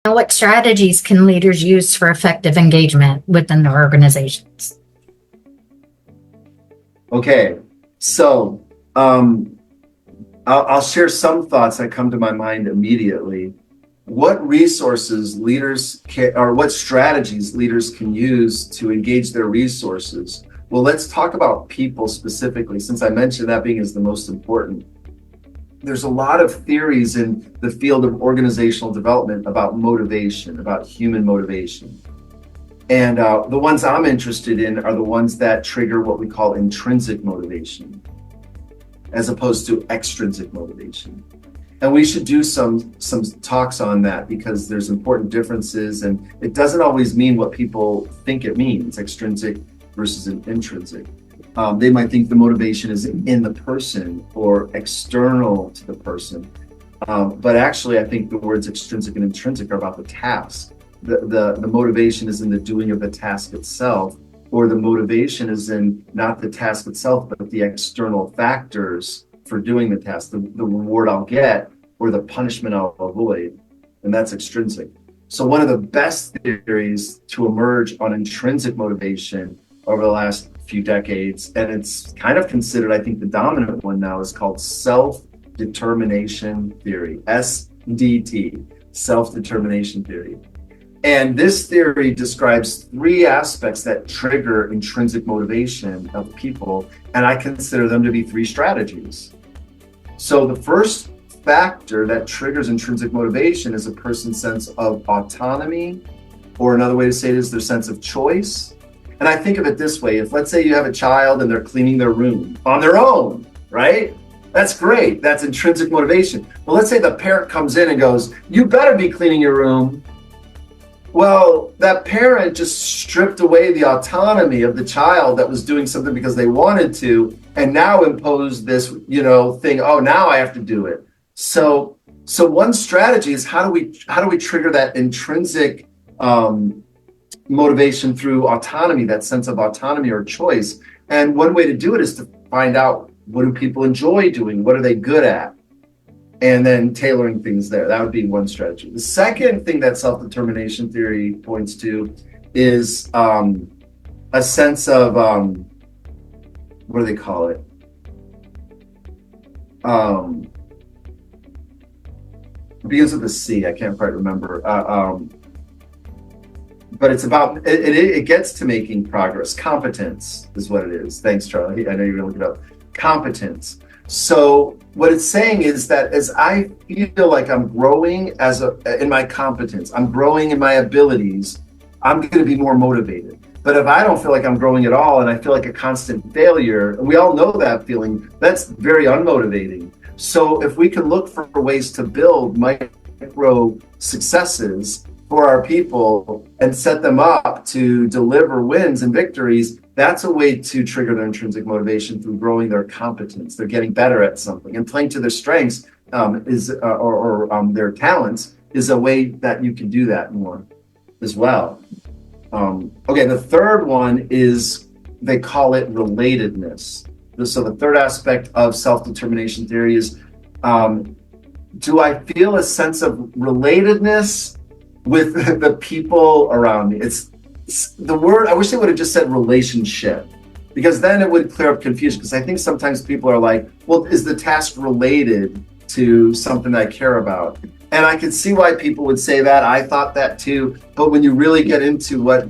And what strategies can leaders use for effective engagement within their organizations? Okay, so I'll share some thoughts that come to my mind immediately. What resources leaders can, or what strategies leaders can use to engage their resources? Well, let's talk about people specifically, since I mentioned that being is the most important. There's a lot of theories in the field of organizational development about motivation, about human motivation. And the ones I'm interested in are the ones that trigger what we call intrinsic motivation, as opposed to extrinsic motivation. And we should do some talks on that because there's important differences, and it doesn't always mean what people think it means, extrinsic versus an intrinsic. They might think the motivation is in the person or external to the person. But actually, I think the words extrinsic and intrinsic are about the task. The motivation is in the doing of the task itself, or the motivation is in not the task itself, but the external factors for doing the task, the reward I'll get or the punishment I'll avoid. And that's extrinsic. So one of the best theories to emerge on intrinsic motivation over the last few decades, and it's kind of considered, I think, the dominant one now, is called self-determination theory, SDT, self-determination theory. And this theory describes three aspects that trigger intrinsic motivation of people, and I consider them to be three strategies. So the first factor that triggers intrinsic motivation is a person's sense of autonomy, or another way to say it is their sense of choice. And I think of it this way: if, let's say, you have a child and they're cleaning their room on their own, right? That's great. That's intrinsic motivation. But let's say the parent comes in and goes, "You better be cleaning your room." Well, that parent just stripped away the autonomy of the child that was doing something because they wanted to, and now imposed this, thing. Oh, now I have to do it. So one strategy is how do we trigger that intrinsic motivation through autonomy, that sense of autonomy or choice. And one way to do it is to find out, what do people enjoy doing? What are they good at? And then tailoring things there. That would be one strategy. The second thing that self-determination theory points to is a sense of, what do they call it? It begins with a C. I can't quite remember. But it's about, it gets to making progress. Competence is what it is. Thanks, Charlie. I know you're going to look it up. Competence. So what it's saying is that as I feel like I'm growing in my competence, I'm growing in my abilities, I'm going to be more motivated. But if I don't feel like I'm growing at all and I feel like a constant failure, and we all know that feeling, that's very unmotivating. So if we can look for ways to build micro successes for our people and set them up to deliver wins and victories, that's a way to trigger their intrinsic motivation through growing their competence. They're getting better at something, and playing to their strengths their talents is a way that you can do that more as well. Okay, the third one is, they call it relatedness. So the third aspect of self-determination theory is, do I feel a sense of relatedness with the people around me? It's the word, I wish they would have just said relationship, because then it would clear up confusion. Because I think sometimes people are like, well, is the task related to something that I care about? And I could see why people would say that. I thought that too. But when you really get into what